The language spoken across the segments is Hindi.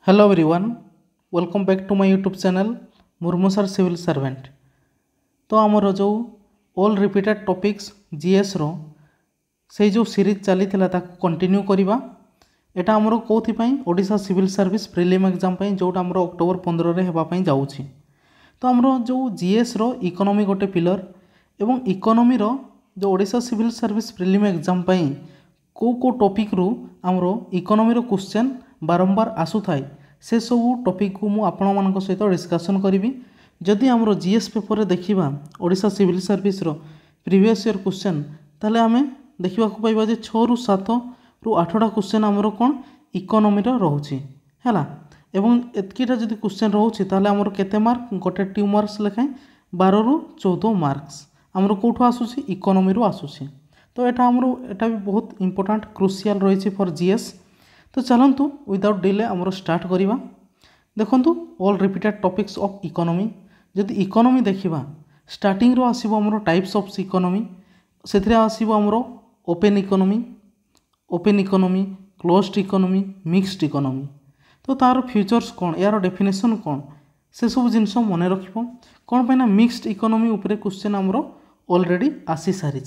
Hello everyone, welcome back to my YouTube channel Murmu sir civil servant. तो आमर जो ऑल रिपीटेड टॉपिक्स जीएस रो से जो सीरीज चली कंटिन्यू करवा। एटा आमर कौन Odisha civil service prelim exam जोटा आमर अक्टोबर 15 रे हेबापई जाउछि। तो आमर जो जीएस रो इकोनॉमी गोटे पिलर एवं इकोनॉमी रो जो Odisha civil service prelim exam को टॉपिक रु आमर इकोनॉमी रो क्वेश्चन बारंबार आसुथाय से सब टॉपिक को मु आपण मानक सहित डिस्कशन करी। जदि आमर जीएस पेपर रे देखिबा ओडिशा सिविल सर्विस रो प्रीवियस ईयर क्वेश्चन ताले आमे देखिबा को पाइबा जे 6 रु 7 रु 8टा क्वेश्चन आमर कोन इकोनॉमी रो रहउछि हैला। एवं एतकीटा जदि क्वेश्चन रहउछि ताले आमर केते मार्क गोटे 2 मार्क्स लेखाय 12 रु 14 मार्क्स आमर कोठो आसुछि इकोनॉमी रो आसुछि। तो एटा भी बहुत इंपोर्टेंट क्रुशियल रही फॉर जीएस। तो चलतु विदाउट डिले आमर स्टार्ट करिबा। देखंतु all repeated topics of economy. जदि इकोनॉमी देखिबा स्टार्टिंग रो आसीबो आमर टाइप्स ऑफ इकोनॉमी। सेथिरे आसीबो आमर open economy, closed economy, mixed economy. तो तार फ्यूचर्स कौन, यार डेफिनेशन कौन, से सब जिनस मन रखिबो। कौन पैना मिक्स्ड इकोनॉमी उपरे क्वेश्चन आमर ऑलरेडी आसी सारी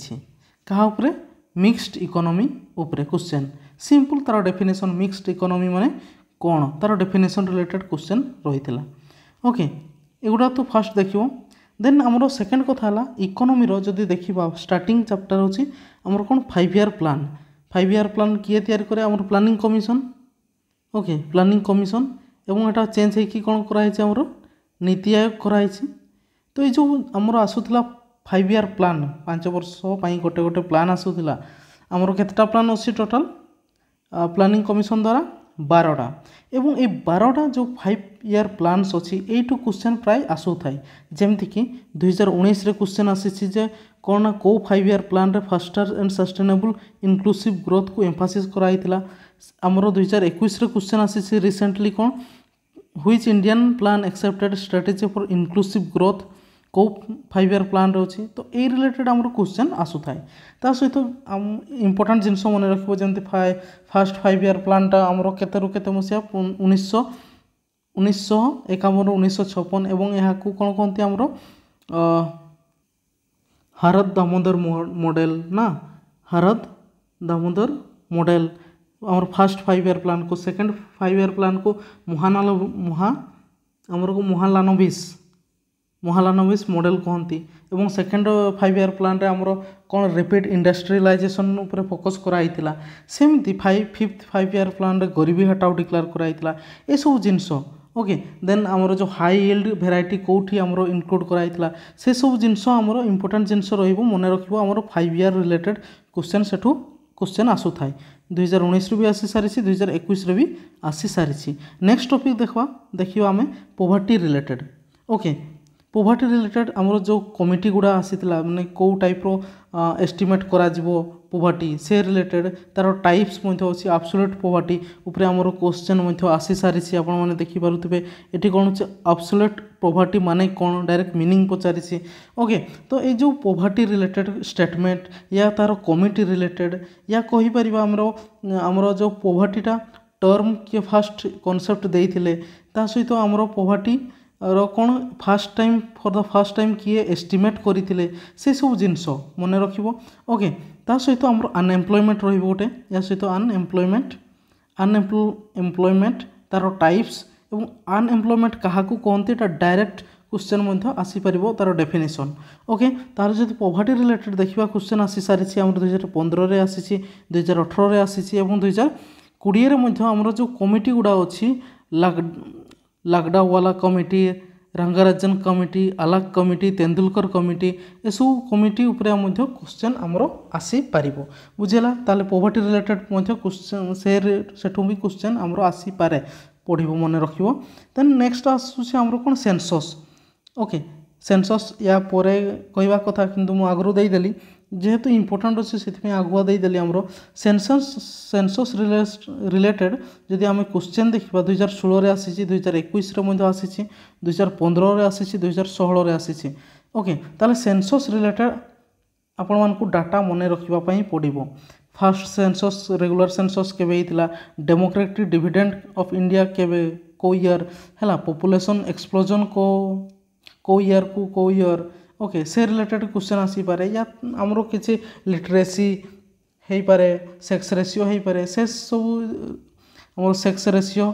कहा उपरे मिक्स्ड इकोनॉमी उपरे क्वेश्चन सिंपल तार डेफिनेशन मिक्स्ड इकोनॉमी माने कौन तार डेफिनेशन रिलेटेड क्वेश्चन रही। ओके एगुड़ा तो फास्ट देखियो। देन आमर सेकेंड कथा है इकोनॉमी रो जदि देखिबा स्टार्टिंग चैप्टर होची आमर कौन 5 ईयर प्लान। 5 ईयर प्लान किए तैयारी करे आमर planning commission. Okay planning commission एवं एटा चेंज है कि कौन कराई छै आमर नीति आयोग कराई छै। तो ये जो आमर आसुतला 5 ईयर प्लान 5 वर्ष पाई गोटे गोटे प्लान आसुतला आमर केतटा प्लान अछि टोटल प्लानिंग कमिशन द्वारा 12टा। एवं ये 12टा जो 5 ईयर प्लान्स अच्छी यू क्वेश्चन प्राय आसू थाए। जमती कि 2019 रे क्वेश्चन आसी जे कौन ना को 5 ईयर प्लान रे faster and sustainable inclusive growth को एम्फासिस कराइला। आमर 2021 रे क्वेश्चन आसी रिसेंटली कौन which Indian plan accepted strategy for inclusive growth को 5 ईयर प्लान रही। तो ये रिलेटेड आमर क्वेश्चन आसू थाए। ता सहित इंपोर्टेंट जिनस मन रखिबो जेमति फास्ट 5 ईयर प्लानटा आमर केते रु केते मसिया 1951 1956 एवं यहाँ को कौन कहते आमर हारद दामोदर मॉडल ना हारद दामोदर मॉडल आमर फास्ट 5 ईयर प्लान को। सेकंड 5 ईयर प्लान को मोहालानोबिस मॉडल कहती। एवं सेकेंड 5 ईयर प्लान रे आमर कौन रैपिड इंडस्ट्रियलाइजेशन उपर फोकस कराइला। सेमती 5th ईयर प्लान रे गरीबी हटाओ डिक्लेयर कराइला ए सब जिनस। ओके देन आमर जो हाई यील्ड वेराइटी कोठी आमर इंक्लूड कराइला से सब जिनस आमर इंपोर्टेंट जिनस रहिबो मन रखिबो। आमर 5 year related question Sethu question आसु थाए 2019 रे भी आसी सारी 2021 रे भी आसी सारी। नेक्स्ट टॉपिक देखिबा आमे poverty related. Okay poverty related आमर जो कमिटी गुड़ा आसीला माने को टाइप रो एस्टिमेट करा जिवो पॉवर्टी से रिलेटेड तार टाइप्स मध्ये अछि एब्सोल्यूट पॉवर्टी ऊपर आमर क्वेश्चन मध्ये आसी सारी आपण माने देखि पारुतबे एठी कोन अछि एब्सोल्यूट पॉवर्टी माने कोन डायरेक्ट मीनिंग पचारिछि। ओके तो ए जो पॉवर्टी रिलेटेड स्टेटमेंट या तार कमिटी रिलेटेड या कहि परिबा आमर जो पॉवर्टीटा टर्म के फर्स्ट कांसेप्ट देइथिले ता सहित आमर पॉवर्टी रो कौन फॉर द फर्स्ट टाइम किए एस्टिमेट करते से सब जिनस मन रखिबो। ओके ता सहित आमर अनएम्प्लॉयमेंट रहिबो गोटे या सहित अनएम्प्लॉयमेंट तार टाइप्स एवं अनएम्प्लॉयमेंट क्या कहते डायरेक्ट क्वेश्चन मध्ये आसी परिबो तार डेफिनेशन। ओके तार जदि पॉवर्टी रिलेटेड देखिबा क्वेश्चन आसी सारी आमर 2015 रे आसी 2018 रे आसी एवं 2020 रे मध्ये आमर जो कमिटी गुडा अछि लागडावाला कमिटी, रंगाराजन कमिटी, अलग कमिटी, तेंदुलकर कमिटी ए सब कमिटी उपरे मध्ये क्वेश्चन आमर आसी पारिबो बुझेला। ताले पॉवर्टी रिलेटेड मध्ये क्वेश्चन सेठू भी क्वेश्चन आमर आसी पारे पढ़िबो मन रखिबो। देन नेक्स्ट आसुछि आमर कोन सेंसस। ओके सेंसस या परे कहवा कथा किंतु मु आगरो देई देली जेहेतु इंपोर्टेंट अच्छे से आगुआ देदेली आमर सेंसस रिलेटेड जदि आम क्वेश्चन देखा 2016 रे आसी 2021 रे आसी 2015 रे आसी 2016 रे आसी। ओके ताले सेंसस रिलेटेड आपण मानकु डाटा मन रखिबा पड़िबो। फर्स्ट सेंसस रेगुलर सेंसस केबे हितला, डेमोक्रेटिक डिविडेंड ऑफ इंडिया केबे को ईयर है पॉपुलेशन एक्सप्लोजन को ईयर को ईयर ओके से रिलेटेड क्वेश्चन आसी पारे या हमरो किछि लिटरेसी हेई पारे सेक्स रेशियो हेई पारे से सब हमरो सेक्स रेशियो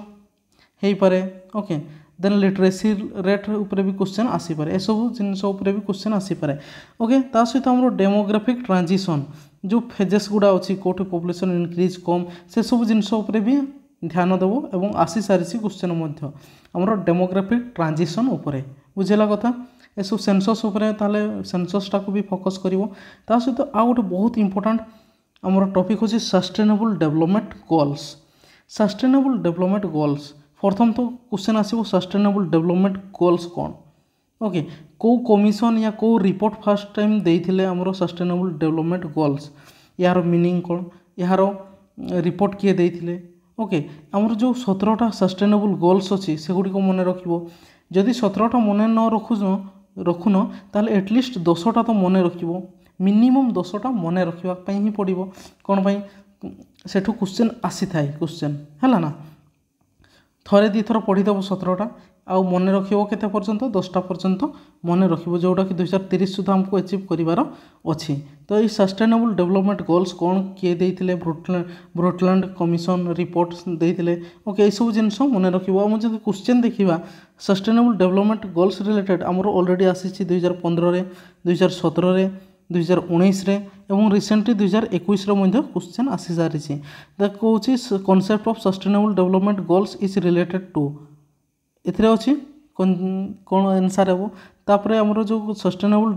हेई पारे ओके देन लिटरेसी रेट ऊपर भी क्वेश्चन आसी पारे ए सब जिनस ऊपर भी क्वेश्चन आसी पारे ओके ता सहित हमरो डेमोग्राफिक ट्रांजिशन जो फेजेस गुड़ा अच्छी कोठी पॉपुलेशन इंक्रीज कम से सब जिनस ऊपर भी ध्यान देबो एवं आसी सारिसी क्वेश्चन मध्य हमरो डेमोग्राफिक ट्रांजिशन ऊपर बुझेला कथा ए सब सेंसस ऊपर ताले सेंसस टाको भी फोकस करिवो ता सहित आ गोटे बहुत इंपोर्टेंट हमरो टॉपिक होची sustainable development goals sustainable development goals प्रथम तो क्वेश्चन आसीबो सस्टेनेबल डेवलपमेंट गोल्स कौन ओके को कमिशन या को रिपोर्ट फर्स्ट टाइम देइथिले हमरो सस्टेनेबल डेवलपमेंट गोल्स यार मीनिंग कौन यार रिपोर्ट किए देइथिले ओके हमरो जो 17टा सस्टेनेबल गोल्स अछि सेगुडी को मने रखिबो जदि 17टा मने न रखुन ताले एटलिस्ट 10टा तो मने रखिबो मिनिमम 10टा मने रखिबा पई ही पड़िबो कोन पई सेठु क्वेश्चन आसी थाई क्वेश्चन हैला ना थरे दी थर पढ़ी देव 17टा आउ मन रखिबो केते पर्यंत 10टा पर्यंत मन रखिबो जोटा कि 2030 सुधा हमको अचीव करिवार अछि तो ये सस्टेनेबल डेवलपमेंट गोल्स कौन किए देइथिले ब्रुटलैंड कमिशन रिपोर्ट देइथिले ओके ए सब जिंस मन रखिबो हम जदि क्वेश्चन देखिबा सस्टेनेबल डेवलपमेंट गोल्स रिलेटेड हमरो ऑलरेडी आसीछि 2015 रे 2017 रे 2019 रे एवं रिसेंटली 2021 रे मध्ये क्वेश्चन आसी सारिछि द कोची concept of sustainable development goals is related to एथरे अछि कोन आंसर हेबो तापरे हमरो जो सस्टेनेबल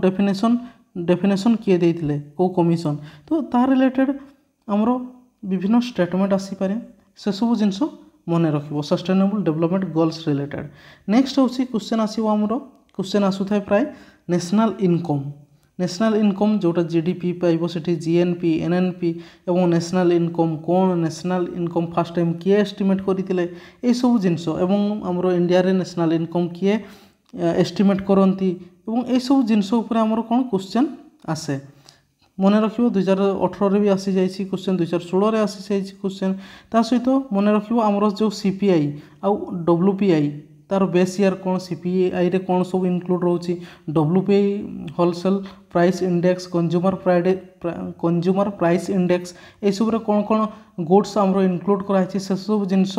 डेफिनेशन किए देइथिले को कमिशन तो ता रिलेटेड हमरो विभिन्न स्टेटमेंट आसी पारे से सब जिंस मने रखिबो sustainable development goals related next होछि क्वेश्चन आसीबो हमरो क्वेश्चन आसुथाय प्राय नेशनल इनकम जोटा जीडीपी पाइबो सेठी जीएनपी एनएनपी एवं नेशनल इनकम कौन नेशनल इनकम फर्स्ट टाइम किए एस्टिमेट करथिले ए सब जिंस एवं हमरो इंडिया रे नेशनल इनकम किए एस्टिमेट करंती एवं ए सब जिंस ऊपर हमरो कोन क्वेश्चन आसे मने रखिबो 2018 रे भी आसी जाईछि क्वेश्चन 2016 रे आसी जाईछि क्वेश्चन ता सहित मने रखिबो हमरो जो सीपीआई आ डब्ल्यूपीआई तार बेस ईयर कौन सीपीआई रे कौन सब इनक्लूड रोची WPI wholesale price index consumer price index ए सब रे कौन कौन गुड्स हमरो इनक्लूड करा छै से सब जिंस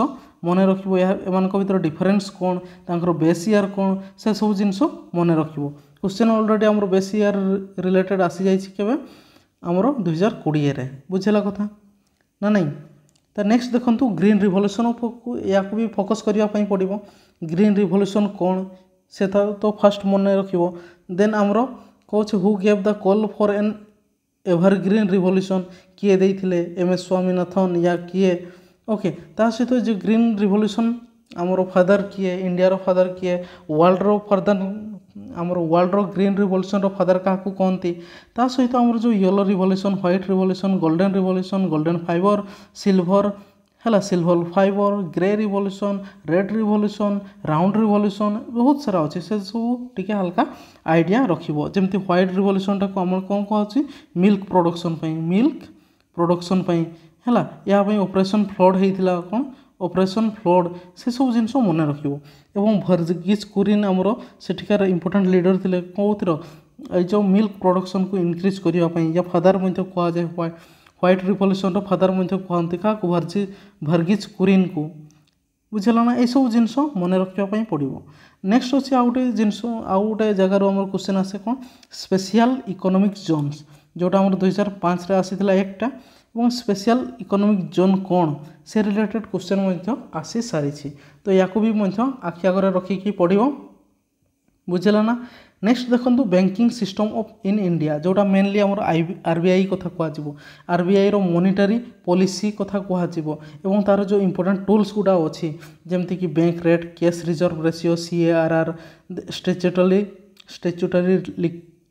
मने रखिबो एमान को भीतर डिफरेंस कौन तांकर बेस ईयर कौन से सब जिंस मने रखिबो क्वेश्चन ऑलरेडी हमरो बेस ईयर रिलेटेड आसी जाई छै केबे हमरो 2020 रे बुझेला कथा ना नहीं तो नेक्स्ट देखंतु ग्रीन रिवोल्यूशन या को भी फोकस करिया पई पड़िबो ग्रीन रिवोल्यूशन कौन से तो फर्स्ट मन रखिबो देन हमरो coach who gave the call for an evergreen revolution किए देइथिले एम एस स्वामीनाथन या किए ओके ता सहित जो ग्रीन रिवोल्यूशन हमरो फादर किए इंडिया रो फादर किए वर्ल्ड रो फादर हमरो वर्ल्ड रो ग्रीन रिवोल्यूशन रो फादर का को कोनती ता सहित हमरो जो yellow revolution white revolution golden fibre silver हैला silver fibre grey revolution red revolution round revolution बहुत सारा अच्छे से सब टिके हल्का आइडिया रखिबो जेमति व्हाइट रिवोल्यूशन टा को हमर कोन को अछि मिल्क प्रोडक्शन पई हैला या पई ऑपरेशन फ्लड हेतिला कोन ऑपरेशन फ्लड से सब जिंस मने रखिबो एवं वर्गीज कुरिन हमरो सेठिकार इंपोर्टेंट लीडर थिले कोउतिर ए जो मिल्क प्रोडक्शन को इंक्रीज करिया पई या फादर मध्ये कोआ जाय व्हाइट रिवोल्यूशन रो फादर मध्ये कहंती का वर्गीज कुरिन को बुझला ना ए सब जिंस मने रखिया पई पड़िबो नेक्स्ट अछि आउटे जिंस आउटे जगह रो हमर क्वेश्चन आसे कोन स्पेशल इकोनॉमिक जोन्स जोटा हमर 2005 रे आसीथिला एकटा एवं स्पेशल इकोनॉमिक जोन कौन से रिलेटेड क्वेश्चन मध्ये आसी सारिछि तो याको भी मध्ये आखि आगरे रखी की पढिबो बुझला ना नेक्स्ट देखंतु banking system of in India जोटा मेनली हमर आरबीआई कथा कहआ जिवो आरबीआई रो मॉनिटरी पॉलिसी कथा कहआ जिवो एवं तार जो इंपोर्टेंट टूल्स गुडा अछि जेमति कि bank rate cash reserve ratio CRR statutory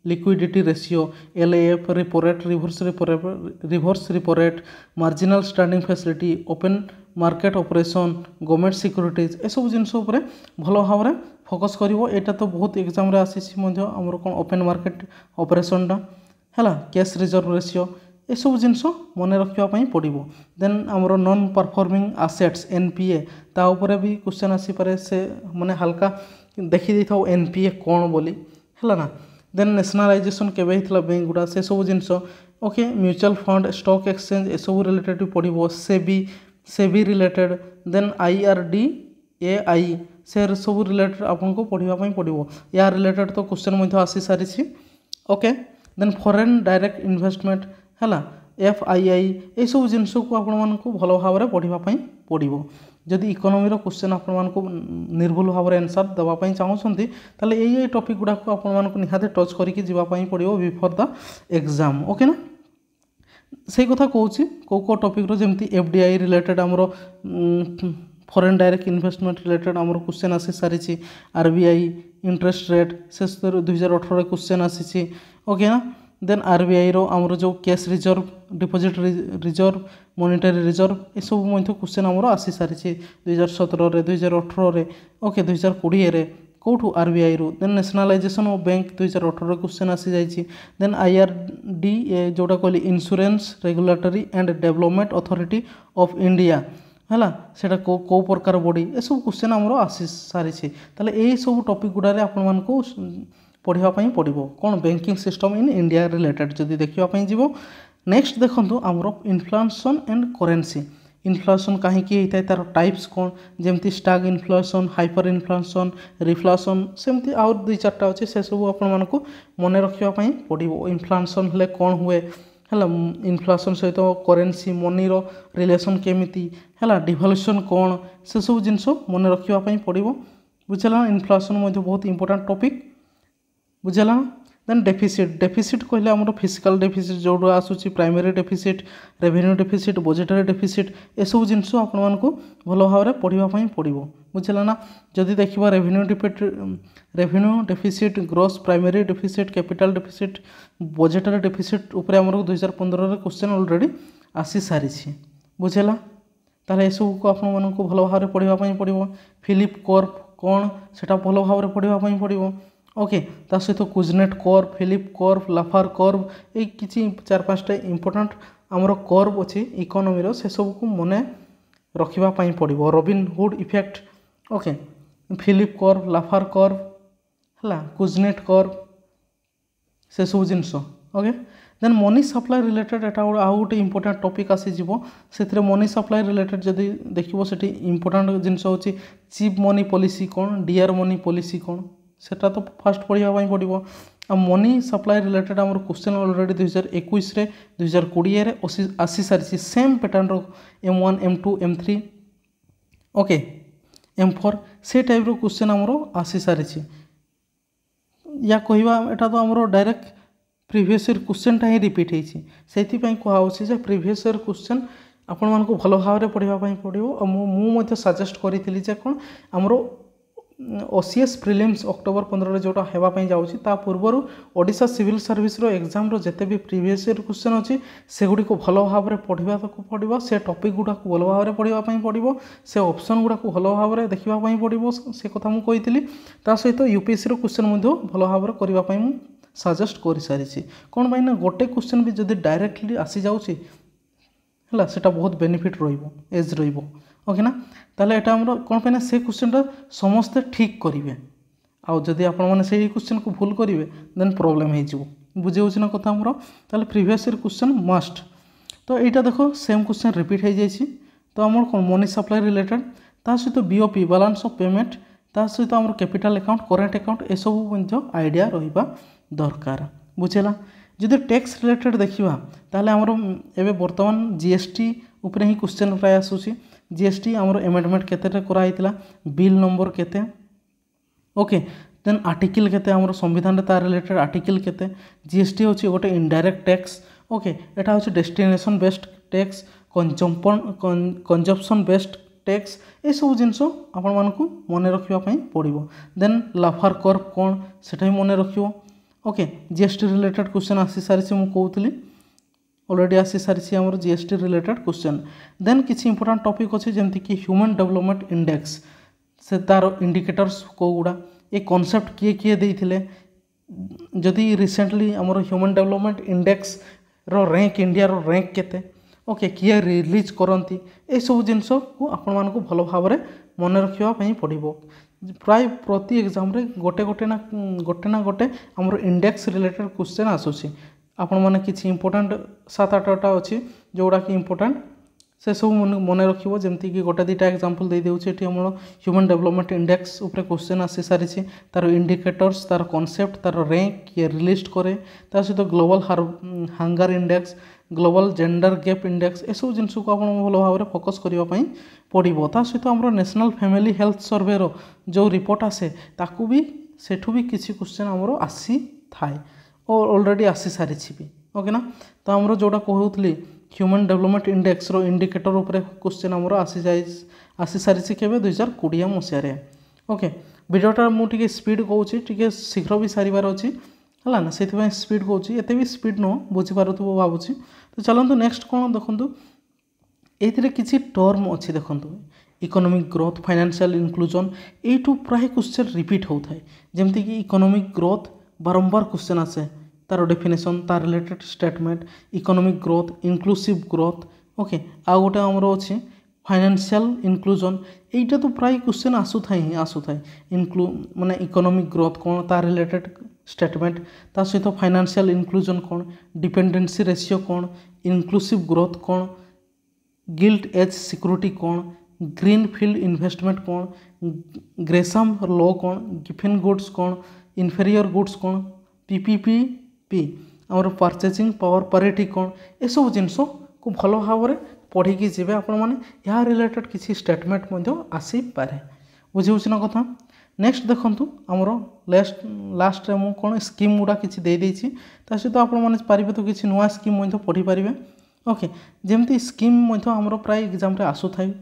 liquidity ratio LAF repo rate reverse repo rate marginal standing facility open market operation government securities ए सब जिंस ऊपर भलो भाव रे फोकस करिवो एटा तो बहुत एग्जाम रे आसीछि मध्ये हमर कोन ओपन मार्केट ऑपरेशन डा हैला कैश रिजर्व रेशियो एसबू जिनस मन रखापी पड़ो। देन आमर नॉन परफॉर्मिंग एसेट्स एनपीए ता ऊपर भी क्वेश्चन आसीपे से माने हल्का देखी था एनपीए कौन बोली है ना। देन नेशनलाइजेशन केवे होता बैंक गुड़ा से सब जिनस okay mutual fund stock exchange एसबू रिलेटेड पड़ो। सेबी रिलेटेड देन IRDAI से सब रिलेटेड आपको पढ़ाई पड़ो। या रिलेटेड तो क्वेश्चन आसी सारी okay. Then foreign direct investment है FII ये सब जिनस को आपको भल भाव में पढ़ाई पड़ो। जदि इकोनॉमी क्वेश्चन आपको निर्भुल भाव में आंसर देवाई चाहते ताले ये टॉपिक गुड़ा आपको निहाते टच करके जावाई पड़ो बिफोर द एग्जाम ओके ना। से कथा कौच कौ टॉपिक जमी FDI रिलेटेड आमर फॉरेन डायरेक्ट इन्वेस्टमेंट रिलेटेड आमर क्वेश्चन आसी सारी। RBI इंटरेस्ट रेट से 2018 क्वेश्चन आसी ओके ना। देन RBI रो आमर जो cash reserve deposit reserve monetary reserve ये सब क्वेश्चन आमर आसी सारी 2017 2018 ओके 2020 कौटू RBI रू। Then nationalisation of bank 2018 question आसी जाइए। देन IRDA जोटा कहली insurance regulatory and development authority of India है सेटा को प्रकार बॉडी ये सब क्वेश्चन आमर आसी सारी ताले यही सब टॉपिक गुड़ा आपको पढ़ाई पड़ो कौन banking system in India related जदि देखापी जीव। नेक्स्ट देखो आमर इन्फ्लेशन एंड करेन्सी इन्फ्लेशन कहीं होता है तार टाइप्स कौन जमती stag inflation hyper inflation reflation सेमती आउ 2-4टा अच्छे से सब आपको मन रखापी पड़ो। इन्फ्लेशन हेल्ले कौन हुए है इन्फ्लेशन सहित करेन्सी मनीर रिलेशन केमिति है डिवैल्यूएशन कौन से सब जिनस मन रखापी पड़ो बुझेगा। इन्फ्लेशन बहुत इंपोर्टेंट टॉपिक बुझेगा। देन डेफिसिट कहले आमर फिजिकल डेफिसिट जो आसूँ primary deficit revenue deficit budgetary deficit ये सब जिनस आपको भल भाव में पढ़ाई पड़ो बुझेगा ना। जदि देखा revenue deficit gross primary deficit capital deficit budgetary deficit उपर आमर 2015 क्वेश्चन ऑलरेडी आसी सारी बुझेगा। ताले ये सब को आपको भल भाव में पढ़ाई पड़ो। फिलिप कर्व कौन से भल भाव में पढ़ाई पड़ो ओके। ता सहित Kuznets curve Phillips curve Laffer curve ये किसी 4-5टा इंपोर्टेंट आमर कर्व अच्छी इकोनॉमी से सब को मन रखापी पड़ो। Robin Hood effect okay Phillips curve Laffer curve है कुजनेट कर्व से सब जिनस okay. Then money supply related एटा आउ गोटे इंपोर्टेंट टॉपिक आसीज से मनी सप्लाई रिलेटेड जदि देखो से इंपोर्टेंट जिनस होची चीप मनी पॉलिसी कौन डियर मनी पॉलिसी कौन सेटा तो फास्ट पढ़ाई पड़ो। आ मनी सप्लाई रिलेटेड आमर क्वेश्चन ऑलरेडी 2021 2020 आसी सारी same pattern M1 M2 M3 okay M4 से टाइप रो क्वेश्चन आमर आसी सारी। या कहवा एटा तो आमर डायरेक्ट प्रीवियस ईयर क्वेश्चनटा ही रिपीट होती से कहुच्छे प्रीवियस ईयर क्वेश्चन आपण को भल भाव में पढ़ाई पड़ो। मुझे सजेस्ट करी कौन आमर OCS प्रिलिम्स अक्टोबर 15 जोटा होगापी जाऊँगी पूर्वर ओडिशा सिविल सर्विस एग्जाम जिते भी प्रीवियस ईयर क्वेश्चन अच्छी से गुड़ी को भल भाव में पढ़ा पड़ो से टॉपिक गुड़ा को भल भाव में पढ़ाई पड़ो से ऑप्शन गुड़ा को भल भाव में देखापी पड़ो से कथा मुझे सहित UPSC क्वेश्चन भल भाव में करने सजेस्ट कर सारी कौन पाई ना गोटे क्वेश्चन भी जब डायरेक्टली आसी जाऊँगी है सेटा बहुत बेनिफिट एज रोके ना ताले एटा हमरो कौन पे ना से क्वेश्चनटा समस्ते ठीक करेंगे आउ जदि आपने से क्वेश्चन को भूल करेंगे देन प्रॉब्लम हो बुझे ना कथा हमरो ताले प्रीवियस ईयर क्वेश्चन मस्ट। तो यहाँ देखो सेम क्वेश्चन रिपीट हो जाए तो आम कौन मनी सप्लाई रिलेटेड ता सहित BOP बैलेंस ऑफ पेमेंट ता सहित आम कैपिटल अकाउंट करेंट अकाउंट ये सब आइडिया रहा दरकार बुझेगा। जदि टैक्स रिलेटेड देखा ताले आमर एबे बर्तमान GST उपरे ही क्वेश्चन प्राय आसूसी GST आमर एमेंडमेंट केते कराइतिला बिल नंबर केते ओके। देन आर्टिकल केते आमर संविधान रे तार रिलेटेड आर्टिकल केते GST होची गोटे इनडायरेक्ट टैक्स ओके। एटा होची destination based tax consumption based tax ये सब जिनस आपण मानकु मन रखिबा पड़ो। देन लाफार कर्व कौन सेटा मन रखिबो ओके। GST रिलेटेड क्वेश्चन आसी सारी मुझे कहूली ऑलरेडी आसी सारी आमर GST रिलेटेड क्वेश्चन। देन किसी इंपोर्टेंट टॉपिक अच्छे जमती कि ह्यूमन डेवलपमेंट इंडेक्स से तार इंडिकेटर्स को गुड़ा ये कॉन्सेप्ट किए देते जदि रिसेंटली आमर human development index rank India rank केते ओके किए रिलीज करती ए सब जिनस को आपण मानकु भल भाव में मन रखिबा पई पड़िबो प्राय प्रति एग्जाम रे गोटे ना गोटे हमर इंडेक्स रिलेटेड क्वेश्चन आसुची आपण माने किछि इंपोर्टेंट 7-8टा अछि जोड़ा कि इंपोर्टेंट से सब मन रखिबो जेमति कि गोटे दुटा एग्जांपल दे देउछि एठी हमर ह्यूमन डेवलपमेंट इंडेक्स ऊपर क्वेश्चन आसी सारिछि तार इंडिकेटर्स तार कांसेप्ट तार रैंक किए रिलीज करे ता सहित global hunger index global gender gap index ए सब जिनस को आपण भल भाव में फोकस करबा पई पड़िबो ता सहित हमर नेशनल फैमिली हेल्थ सर्वे रो जो रिपोर्ट आसे ताकू भी सेठू भी किछि क्वेश्चन हमर आसी थाए और ऑलरेडी आसी सारिछि भी ओके ना तो हमर जोडा कहउतली ह्यूमन डेवलपमेंट इंडेक्स रो इंडिकेटर ऊपर क्वेश्चन हमर आसी सारिछि केबे 2020 मसिया रे ओके वीडियोटा मु टिके स्पीड कहउछि टिके शीघ्र भी सारिबार अछि हला ना सेति पय स्पीड कहउछि एते भी स्पीड नो बुझि पारुथबो भाबुछि तो चलंतु नेक्स्ट कोन देखंतु एथिरे किछि टर्म अछि देखंतु इकोनॉमिक ग्रोथ फाइनेंशियल इंक्लूजन एटू प्राय क्वेश्चन रिपीट होथाय जेमति कि इकोनॉमिक ग्रोथ बारंबार क्वेश्चन आसे तार डेफिनेशन तार related statement economic growth inclusive growth okay आ गोटे हमर अछि फाइनेंशियल इंक्लूजन एटा तो प्राय क्वेश्चन आसुथाय माने इकोनॉमिक ग्रोथ कोन तार रिलेटेड स्टेटमेंट ता सहित फाइनेंशियल इंक्लूजन कोन डिपेंडेंसी रेशियो कोन इंक्लूसिव ग्रोथ कोन गिल्ट एज सिक्योरिटी कोन ग्रीन फील्ड इन्वेस्टमेंट कोन ग्रेसम लॉ कोन गिफिन गुड्स कोन इन्फेरियर गुड्स कोन पीपीपी आमर परचेजिंग पावर पैरिटी कोन ए सब जिनस को भल भाव में पढ़ी जीवे आपण माने या रिलेटेड किसी स्टेटमेंट मध्य आसी पारे बुझी ना कथा नेक्स्ट देखंतु आमर लास्ट रे मु कोन स्कीम गुडा किछि दे देछि ता सहित आपण माने पारिबे तो किछि नवा स्कीम मध्य पढ़ी पारिबे ओके जेमती स्कीम मध्य आमर प्राय एग्जाम रे आसु थाय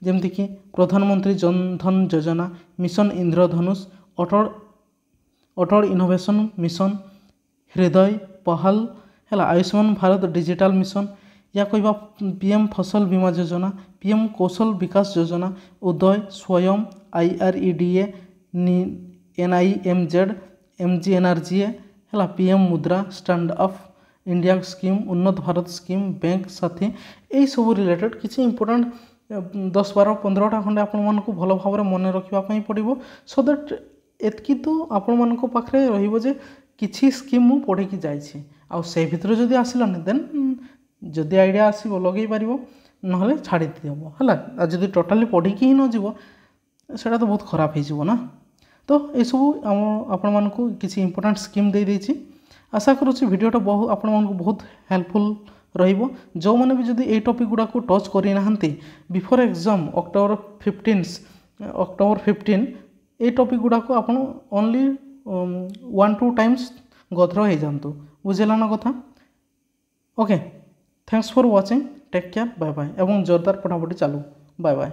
जेमती कि प्रधानमंत्री जन धन योजना मिशन इंद्रधनुष अटल इनोवेशन मिशन हृदय पहल है आयुष्मान भारत डिजिटल मिशन या कहवा पीएम फसल बीमा योजना पीएम कौशल विकास योजना उदय स्वयं IREDA NIMZ MGNRGA है पीएम मुद्रा स्टैंड अप इंडिया स्कीम उन्नत भारत स्कीम बैंक साथी यही सब रिलेटेड किसी इंपोर्टेंट 10-12-15टा खंडे आपण मानकु भल भाव में मन रखा पड़ो सो दैट एतकी तो आपण मानक पाखरे रहिबो जे किछि स्कीम मु पढ़ी कि जाइछि आ से भितर जदि आसिलानी देन जदि आइडिया आसीबो लगेई पारिबो नहले छाड़ी दियबो हला आ जदि टोटली पढ़ी कि न जीवो सेटा तो बहुत खराब हो जीवो ना तो ए सब आपण मानकु किछि इंपोर्टेंट स्कीम दे देछि आशा करूछि वीडियोटा बहुत आपण मानकु बहुत हेल्पफुल रहिबो जो माने भी जदि ए टॉपिक गुडा को टच करि नाहंती बिफोर एग्जाम अक्टोबर 15 ए टॉपिक गुडा को आपण ओनली 1-2 टाइम्स गथ्र हो जातु बुझेला ना कथा okay thanks for watching take care bye bye एवं जोरदार पढ़ापढ़ी चालू बाय बाय।